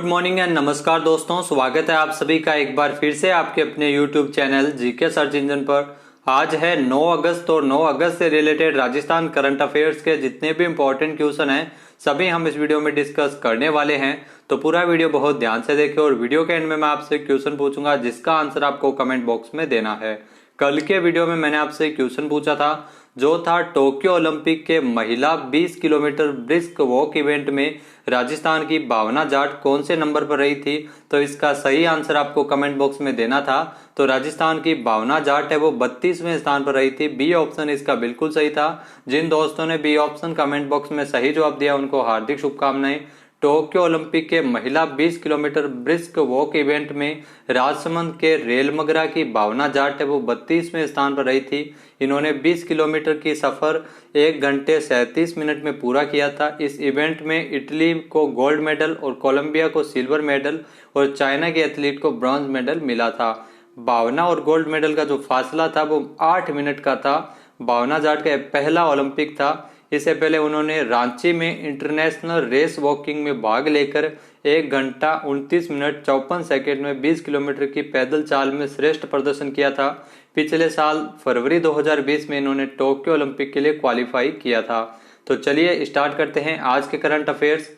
Morning and नमस्कार दोस्तों, स्वागत है आप सभी का एक बार फिर से आपके अपने YouTube channel GK search engine पर। आज है 9 अगस्त और 9 अगस्त से रिलेटेड राजस्थान करंट अफेयर्स के जितने भी इंपॉर्टेंट क्वेश्चन हैं सभी हम इस वीडियो में डिस्कस करने वाले हैं। तो पूरा वीडियो बहुत ध्यान से देखें और वीडियो के एंड में मैं आपसे क्वेश्चन पूछूंगा जिसका आंसर आपको कमेंट बॉक्स में देना है। कल के वीडियो में मैंने आपसे क्वेश्चन पूछा था जो था टोक्यो ओलंपिक के महिला 20 किलोमीटर ब्रिस्क वॉक इवेंट में राजस्थान की भावना जाट कौन से नंबर पर रही थी। तो इसका सही आंसर आपको कमेंट बॉक्स में देना था। तो राजस्थान की भावना जाट है वो 32वें स्थान पर रही थी। बी ऑप्शन इसका बिल्कुल सही था। जिन दोस्तों ने बी ऑप्शन कमेंट बॉक्स में सही जवाब दिया उनको हार्दिक शुभकामनाएं। टोक्यो ओलंपिक के महिला 20 किलोमीटर ब्रिस्क वॉक इवेंट में राजसमंद के रेलमगरा की भावना जाट है वो 32वें स्थान पर रही थी। इन्होंने 20 किलोमीटर की सफर 1 घंटे 37 मिनट में पूरा किया था। इस इवेंट में इटली को गोल्ड मेडल और कोलंबिया को सिल्वर मेडल और चाइना के एथलीट को ब्रॉन्ज मेडल मिला था। भावना और गोल्ड मेडल का जो फासला था वो 8 मिनट का था। भावना जाट का पहला ओलंपिक था। इससे पहले उन्होंने रांची में इंटरनेशनल रेस वॉकिंग में भाग लेकर 1 घंटा 29 मिनट 54 सेकेंड में 20 किलोमीटर की पैदल चाल में श्रेष्ठ प्रदर्शन किया था। पिछले साल फरवरी 2020 में इन्होंने टोक्यो ओलंपिक के लिए क्वालिफाई किया था। तो चलिए स्टार्ट करते हैं आज के करंट अफेयर्स।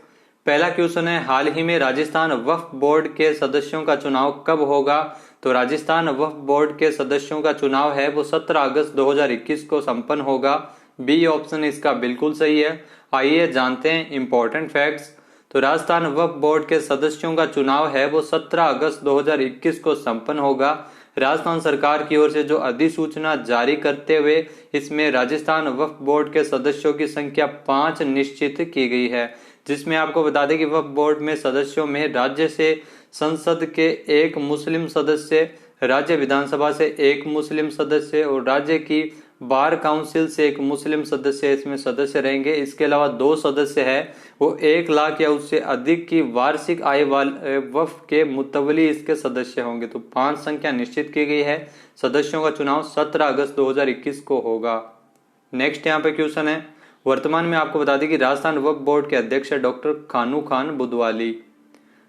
पहला क्वेश्चन है, हाल ही में राजस्थान वक्फ बोर्ड के सदस्यों का चुनाव कब होगा। तो राजस्थान वक्फ बोर्ड के सदस्यों का चुनाव है वो 17 अगस्त 2021 को संपन्न होगा। बी ऑप्शन इसका बिल्कुल सही है। आइए जानते हैं इंपॉर्टेंट फैक्ट्स। तो राजस्थान वक्फ बोर्ड के सदस्यों का चुनाव है वो 17 अगस्त 2021 को संपन्न होगा। राजस्थान सरकार की ओर से जो अधिसूचना जारी करते हुए इसमें राजस्थान वक्फ बोर्ड के सदस्यों की संख्या 5 निश्चित की गई है, जिसमें आपको बता दें कि वक्फ बोर्ड में सदस्यों में राज्य से संसद के 1 मुस्लिम सदस्य, राज्य विधानसभा से 1 मुस्लिम सदस्य और राज्य की बार काउंसिल से 1 मुस्लिम सदस्य इसमें सदस्य रहेंगे। इसके अलावा 2 सदस्य है वो 1 लाख या उससे अधिक की वार्षिक आय वाले वक्फ के मुतवली इसके सदस्य होंगे। तो 5 संख्या निश्चित की गई है। सदस्यों का चुनाव 17 अगस्त 2021 को होगा। नेक्स्ट यहाँ पे क्वेश्चन है, वर्तमान में आपको बता दें कि राजस्थान वक्फ बोर्ड के अध्यक्ष है डॉक्टर खानू खान बुधवाली।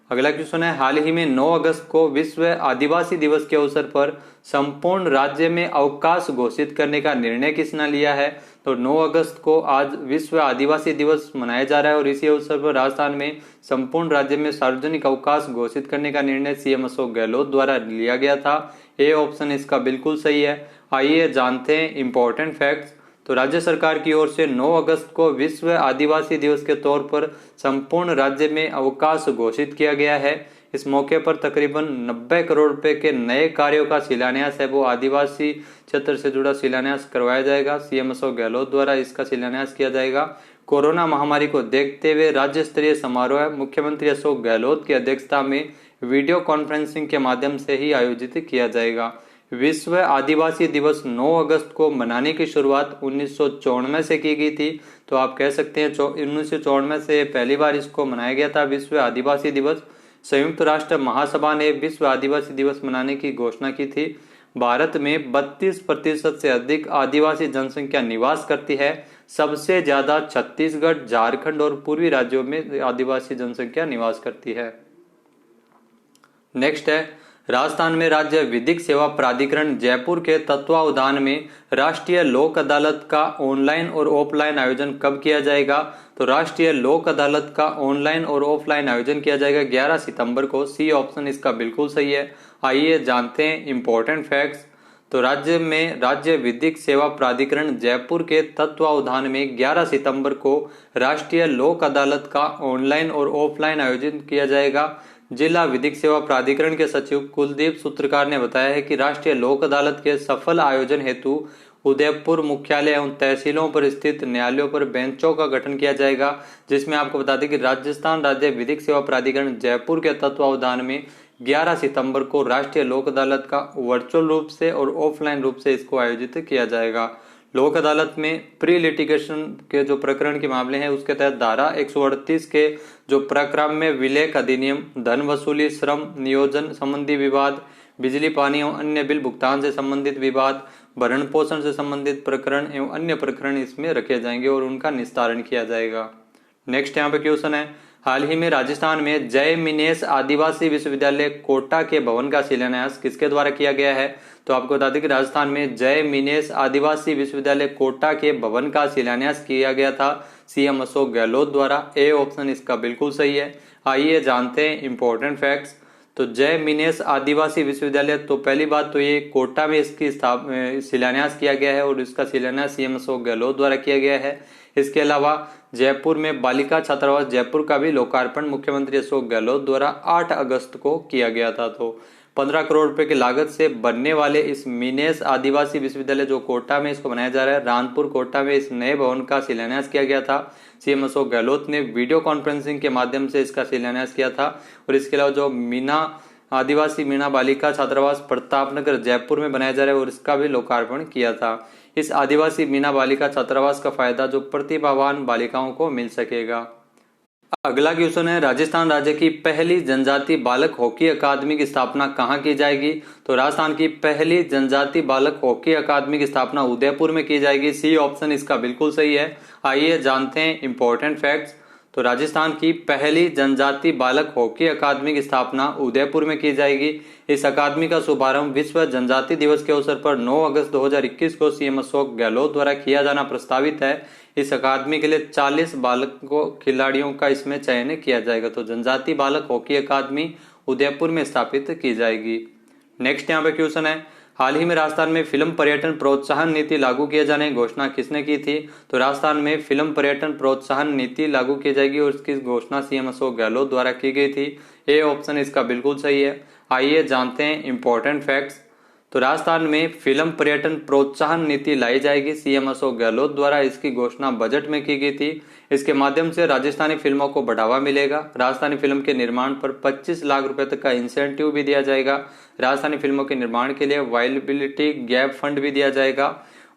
अगला क्वेश्चन है, हाल ही में 9 अगस्त को विश्व आदिवासी दिवस के अवसर पर संपूर्ण राज्य में अवकाश घोषित करने का निर्णय किसने लिया है। तो 9 अगस्त को आज विश्व आदिवासी दिवस मनाया जा रहा है और इसी अवसर पर राजस्थान में संपूर्ण राज्य में सार्वजनिक अवकाश घोषित करने का निर्णय सीएम अशोक गहलोत द्वारा लिया गया था। ए ऑप्शन इसका बिल्कुल सही है। आइए जानते हैं इंपॉर्टेंट फैक्ट्स। तो राज्य सरकार की ओर से 9 अगस्त को विश्व आदिवासी दिवस के तौर पर संपूर्ण राज्य में अवकाश घोषित किया गया है। इस मौके पर तकरीबन 90 करोड़ रुपए के नए कार्यों का शिलान्यास है वो आदिवासी क्षेत्र से जुड़ा शिलान्यास करवाया जाएगा। सीएम अशोक गहलोत द्वारा इसका शिलान्यास किया जाएगा। कोरोना महामारी को देखते हुए राज्य स्तरीय समारोह मुख्यमंत्री अशोक गहलोत की अध्यक्षता में वीडियो कॉन्फ्रेंसिंग के माध्यम से ही आयोजित किया जाएगा। विश्व आदिवासी दिवस 9 अगस्त को मनाने की शुरुआत 1994 से की गई थी। तो आप कह सकते हैं 1994 से पहली बार इसको मनाया गया था विश्व आदिवासी दिवस। संयुक्त राष्ट्र महासभा ने विश्व आदिवासी दिवस मनाने की घोषणा की थी। भारत में 32% से अधिक आदिवासी जनसंख्या निवास करती है। सबसे ज्यादा छत्तीसगढ़, झारखंड और पूर्वी राज्यों में आदिवासी जनसंख्या निवास करती है। नेक्स्ट है, राजस्थान में राज्य विधिक सेवा प्राधिकरण जयपुर के तत्वावधान में राष्ट्रीय लोक अदालत का ऑनलाइन और ऑफलाइन आयोजन कब किया जाएगा। तो राष्ट्रीय लोक अदालत का ऑनलाइन और ऑफलाइन आयोजन किया जाएगा 11 सितंबर को। सी ऑप्शन इसका बिल्कुल सही है। आइए जानते हैं इंपॉर्टेंट फैक्ट्स। तो राज्य में राज्य विधिक सेवा प्राधिकरण जयपुर के तत्वावधान में 11 सितंबर को राष्ट्रीय लोक अदालत का ऑनलाइन और ऑफलाइन आयोजन किया जाएगा। जिला विधिक सेवा प्राधिकरण के सचिव कुलदीप सूत्रकार ने बताया है कि राष्ट्रीय लोक अदालत के सफल आयोजन हेतु उदयपुर मुख्यालय एवं तहसीलों पर स्थित न्यायालयों पर बेंचों का गठन किया जाएगा, जिसमें आपको बता दें कि राजस्थान राज्य विधिक सेवा प्राधिकरण जयपुर के तत्वावधान में 11 सितंबर को राष्ट्रीय लोक अदालत का वर्चुअल रूप से और ऑफलाइन रूप से इसको आयोजित किया जाएगा। लोक अदालत में प्री लिटिगेशन के जो प्रकरण के मामले हैं उसके तहत धारा 138 के जो प्रक्रम में विलेख अधिनियम, धन वसूली, श्रम नियोजन संबंधी विवाद, बिजली पानी एवं अन्य बिल भुगतान से संबंधित विवाद, भरण पोषण से संबंधित प्रकरण एवं अन्य प्रकरण इसमें रखे जाएंगे और उनका निस्तारण किया जाएगा। नेक्स्ट यहाँ पे क्वेश्चन है, हाल ही में राजस्थान में जय मिनेश आदिवासी विश्वविद्यालय कोटा के भवन का शिलान्यास किसके द्वारा किया गया है? तो आपको बता दें कि राजस्थान में जय मिनेश आदिवासी विश्वविद्यालय कोटा के भवन का शिलान्यास किया गया था सीएम अशोक गहलोत द्वारा। ए ऑप्शन इसका बिल्कुल सही है। आइए जानते हैं इंपॉर्टेंट फैक्ट्स। तो जय मिनेश आदिवासी विश्वविद्यालय, तो पहली बात तो ये कोटा में इसकी शिलान्यास किया गया है और इसका शिलान्यास सीएम अशोक गहलोत द्वारा किया गया है। इसके अलावा जयपुर में बालिका छात्रावास जयपुर का भी लोकार्पण मुख्यमंत्री अशोक गहलोत द्वारा 8 अगस्त को किया गया था। तो 15 करोड़ रुपए की लागत से बनने वाले इस मिनेश आदिवासी विश्वविद्यालय जो कोटा में इसको बनाया जा रहा है, रानपुर कोटा में इस नए भवन का शिलान्यास किया गया था। सीएम अशोक गहलोत ने वीडियो कॉन्फ्रेंसिंग के माध्यम से इसका शिलान्यास किया था। और इसके अलावा जो आदिवासी मीना बालिका छात्रावास प्रतापनगर जयपुर में बनाया जा रहा है और इसका भी लोकार्पण किया था। इस आदिवासी मीना बालिका छात्रावास का फायदा जो प्रतिभावान बालिकाओं को मिल सकेगा। अगला क्वेश्चन है, राजस्थान राज्य की पहली जनजाति बालक हॉकी अकादमी की स्थापना कहाँ की जाएगी? तो राजस्थान की पहली जनजाति बालक हॉकी अकादमी की स्थापना उदयपुर में की जाएगी। सी ऑप्शन इसका बिल्कुल सही है। आइए जानते हैं इंपॉर्टेंट फैक्ट्स। तो राजस्थान की पहली जनजाति बालक हॉकी अकादमी की स्थापना उदयपुर में की जाएगी। इस अकादमी का शुभारंभ विश्व जनजाति दिवस के अवसर पर 9 अगस्त 2021 को सीएम अशोक गहलोत द्वारा किया जाना प्रस्तावित है। इस अकादमी के लिए 40 बालकों खिलाड़ियों का इसमें चयन किया जाएगा। तो जनजाति बालक हॉकी अकादमी उदयपुर में स्थापित की जाएगी। नेक्स्ट यहाँ पे क्वेश्चन है, हाल ही में राजस्थान में फिल्म पर्यटन प्रोत्साहन नीति लागू किए जाने की घोषणा किसने की थी? तो राजस्थान में फिल्म पर्यटन प्रोत्साहन नीति लागू की जाएगी और इसकी घोषणा सीएम अशोक गहलोत द्वारा की गई थी। ए ऑप्शन इसका बिल्कुल सही है। आइए जानते हैं इंपॉर्टेंट फैक्ट्स। तो राजस्थान में फिल्म पर्यटन प्रोत्साहन नीति लाई जाएगी। सीएम अशोक गहलोत द्वारा इसकी घोषणा बजट में की गई थी। इसके माध्यम से राजस्थानी फिल्मों को बढ़ावा मिलेगा। राजस्थानी फिल्म के निर्माण पर 25 लाख रुपए तक का इंसेंटिव भी दिया जाएगा। राजस्थानी फिल्मों के निर्माण के लिए वायबिलिटी गैप फंड भी दिया जाएगा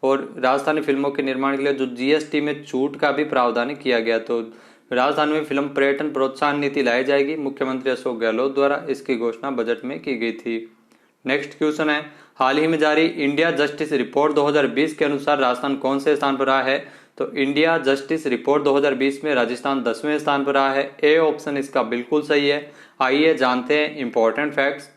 और राजस्थानी फिल्मों के निर्माण के लिए जो जीएसटी में छूट का भी प्रावधान किया गया। तो राजस्थान में फिल्म पर्यटन प्रोत्साहन नीति लाई जाएगी। मुख्यमंत्री अशोक गहलोत द्वारा इसकी घोषणा बजट में की गई थी। नेक्स्ट क्वेश्चन है, हाल ही में जारी इंडिया जस्टिस रिपोर्ट 2020 के अनुसार राजस्थान कौन से स्थान पर रहा है? तो इंडिया जस्टिस रिपोर्ट 2020 में राजस्थान 10वें स्थान पर रहा है। ए ऑप्शन इसका बिल्कुल सही है। आइए जानते हैं इंपॉर्टेंट फैक्ट्स।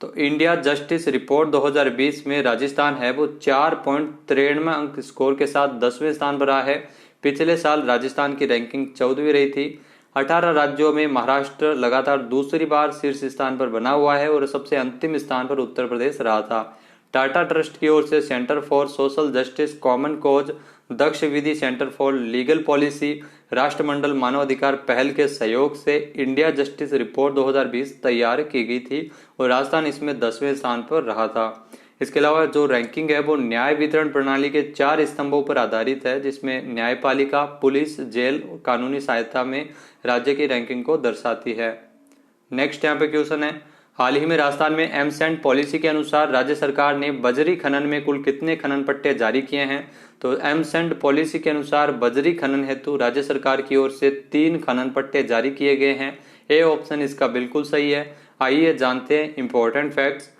तो इंडिया जस्टिस रिपोर्ट 2020 में राजस्थान है वो 4.93 अंक स्कोर के साथ 10वें स्थान पर रहा है। पिछले साल राजस्थान की रैंकिंग 14वीं रही थी। 18 राज्यों में महाराष्ट्र लगातार दूसरी बार शीर्ष स्थान पर बना हुआ है और सबसे अंतिम स्थान पर उत्तर प्रदेश रहा था। टाटा ट्रस्ट की ओर से centre for social justice common cause, Daksh Vidhi centre for legal policy, राष्ट्रमंडल मानवाधिकार पहल के सहयोग से इंडिया जस्टिस रिपोर्ट 2020 तैयार की गई थी और राजस्थान इसमें 10वें स्थान पर रहा था। इसके अलावा जो रैंकिंग है वो न्याय वितरण प्रणाली के 4 स्तंभों पर आधारित है, जिसमें न्यायपालिका, पुलिस, जेल, कानूनी सहायता में राज्य की रैंकिंग को दर्शाती है। नेक्स्ट यहाँ पे क्वेश्चन है, हाल ही में राजस्थान में एमसेंड पॉलिसी के अनुसार राज्य सरकार ने बजरी खनन में कुल कितने खनन पट्टे जारी किए हैं? तो एमसेंड पॉलिसी के अनुसार बजरी खनन हेतु राज्य सरकार की ओर से 3 खनन पट्टे जारी किए गए हैं। ए ऑप्शन इसका बिल्कुल सही है। आइए जानते हैं इंपॉर्टेंट फैक्ट्स।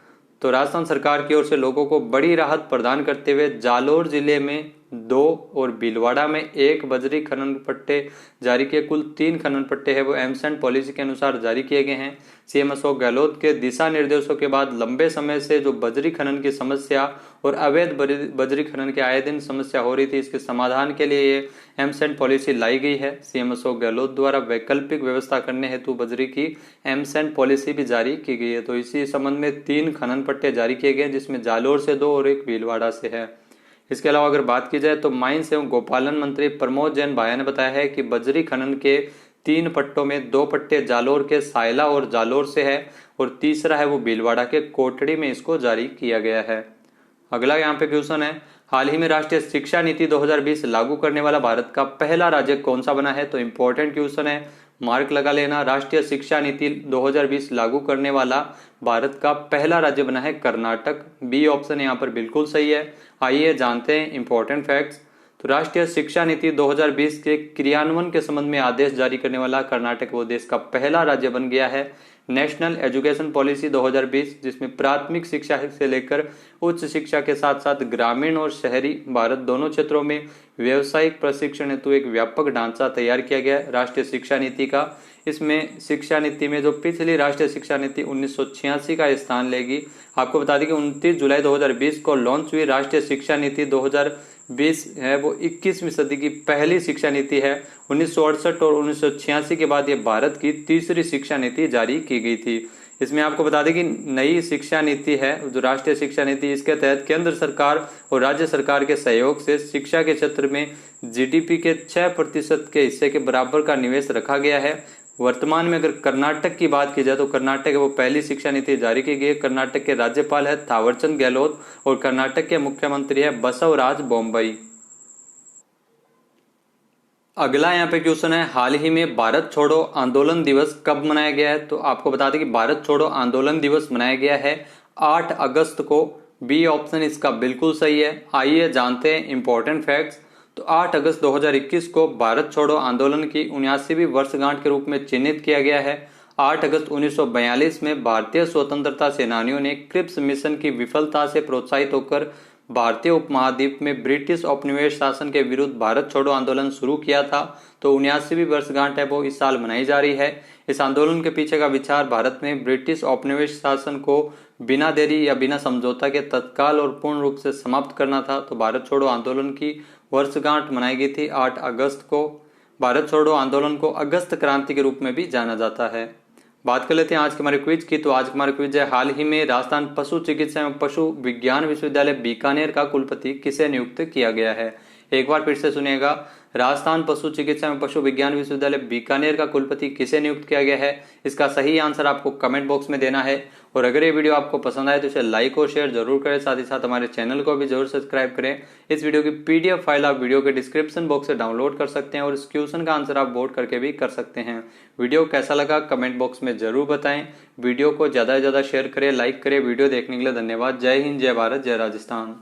तो राजस्थान सरकार की ओर से लोगों को बड़ी राहत प्रदान करते हुए जालोर जिले में 2 और भीलवाड़ा में 1 बजरी खनन पट्टे जारी किए। कुल 3 खनन पट्टे हैं वो एमसेंड पॉलिसी के अनुसार जारी किए गए हैं। सीएम अशोक गहलोत के दिशा निर्देशों के बाद लंबे समय से जो बजरी खनन की समस्या और अवैध बजरी खनन की आए दिन समस्या हो रही थी, इसके समाधान के लिए ये एमसेंड पॉलिसी लाई गई है। सीएम अशोक गहलोत द्वारा वैकल्पिक व्यवस्था करने हेतु बजरी की एमसेंड पॉलिसी भी जारी की गई है। तो इसी संबंध में 3 खनन पट्टे जारी किए गए, जिसमें जालोर से 2 और 1 भीलवाड़ा से है। इसके अलावा अगर बात की जाए तो माइंस एवं गोपालन मंत्री प्रमोद जैन भाया ने बताया है कि बजरी खनन के 3 पट्टों में 2 पट्टे जालोर के सायला और जालोर से है और तीसरा है वो भीलवाड़ा के कोटड़ी में इसको जारी किया गया है। अगला यहाँ पे क्वेश्चन है, हाल ही में राष्ट्रीय शिक्षा नीति 2020 लागू करने वाला भारत का पहला राज्य कौन सा बना है? तो इंपॉर्टेंट क्वेश्चन है, मार्क लगा लेना। राष्ट्रीय शिक्षा नीति 2020 लागू करने वाला भारत का पहला राज्य बना है कर्नाटक। बी ऑप्शन यहाँ पर बिल्कुल सही है। आइए जानते हैं इंपॉर्टेंट फैक्ट्स। तो राष्ट्रीय शिक्षा नीति 2020 के क्रियान्वयन के संबंध में आदेश जारी करने वाला कर्नाटक वो देश का पहला राज्य बन गया है। नेशनल एजुकेशन पॉलिसी 2020, जिसमें प्राथमिक शिक्षा से लेकर उच्च शिक्षा के साथ साथ ग्रामीण और शहरी भारत दोनों क्षेत्रों में व्यावसायिक प्रशिक्षण हेतु एक व्यापक ढांचा तैयार किया गया है राष्ट्रीय शिक्षा नीति का। इसमें शिक्षा नीति में जो पिछली राष्ट्रीय शिक्षा नीति 1986 का स्थान लेगी। आपको बता दें कि 29 जुलाई 2020 को लॉन्च हुई राष्ट्रीय शिक्षा नीति 2020 है वो 21वीं सदी की पहली शिक्षा नीति है। 1968 और 1986 के बाद ये भारत की तीसरी शिक्षा नीति जारी की गई थी। इसमें आपको बता दें कि नई शिक्षा नीति है जो राष्ट्रीय शिक्षा नीति, इसके तहत केंद्र सरकार और राज्य सरकार के सहयोग से शिक्षा के क्षेत्र में जीडीपी के 6% के हिस्से के बराबर का निवेश रखा गया है। वर्तमान में अगर कर्नाटक की बात की जाए तो कर्नाटक है वो पहली शिक्षा नीति जारी की गई है। कर्नाटक के राज्यपाल है थावरचंद गहलोत और कर्नाटक के मुख्यमंत्री है बसवराज बोम्मई। अगला यहाँ पे क्वेश्चन है, हाल ही में भारत छोड़ो आंदोलन दिवस कब मनाया गया है? तो आपको बता दें कि भारत छोड़ो आंदोलन दिवस मनाया गया है 8 अगस्त को। बी ऑप्शन इसका बिल्कुल सही है। आइए जानते हैं इंपॉर्टेंट फैक्ट्स। तो 8 अगस्त 2021 को भारत छोड़ो आंदोलन की 79वीं वर्षगांठ के रूप में चिन्हित किया गया है। 8 अगस्त 1942 में भारतीय स्वतंत्रता सेनानियों ने क्रिप्स मिशन की विफलता से प्रोत्साहित होकर भारतीय उपमहाद्वीप में ब्रिटिश औपनिवेश शासन के विरुद्ध भारत छोड़ो आंदोलन शुरू किया था। तो 79वीं वर्षगांठ है वो इस साल मनाई जा रही है। इस आंदोलन के पीछे का विचार भारत में ब्रिटिश औपनिवेश शासन को बिना देरी या बिना समझौता के तत्काल और पूर्ण रूप से समाप्त करना था। तो भारत छोड़ो आंदोलन की वर्षगांठ मनाई गई थी 8 अगस्त को। भारत छोड़ो आंदोलन को अगस्त क्रांति के रूप में भी जाना जाता है। बात कर लेते हैं आज के हमारे क्विज की। तो आज हमारे क्विज है, हाल ही में राजस्थान पशु चिकित्सा एवं पशु विज्ञान विश्वविद्यालय बीकानेर का कुलपति किसे नियुक्त किया गया है? एक बार फिर से सुनिएगा, राजस्थान पशु चिकित्सा एवं पशु विज्ञान विश्वविद्यालय बीकानेर का कुलपति किसे नियुक्त किया गया है? इसका सही आंसर आपको कमेंट बॉक्स में देना है। और अगर ये वीडियो आपको पसंद आए तो इसे लाइक और शेयर जरूर करें, साथ ही साथ हमारे चैनल को भी जरूर सब्सक्राइब करें। इस वीडियो की पीडीएफ फाइल आप वीडियो के डिस्क्रिप्शन बॉक्स से डाउनलोड कर सकते हैं और इस क्वेश्चन का आंसर आप वोट करके भी कर सकते हैं। वीडियो कैसा लगा कमेंट बॉक्स में जरूर बताएं। वीडियो को ज्यादा से ज्यादा शेयर करें, लाइक करें। वीडियो देखने के लिए धन्यवाद। जय हिंद, जय भारत, जय राजस्थान।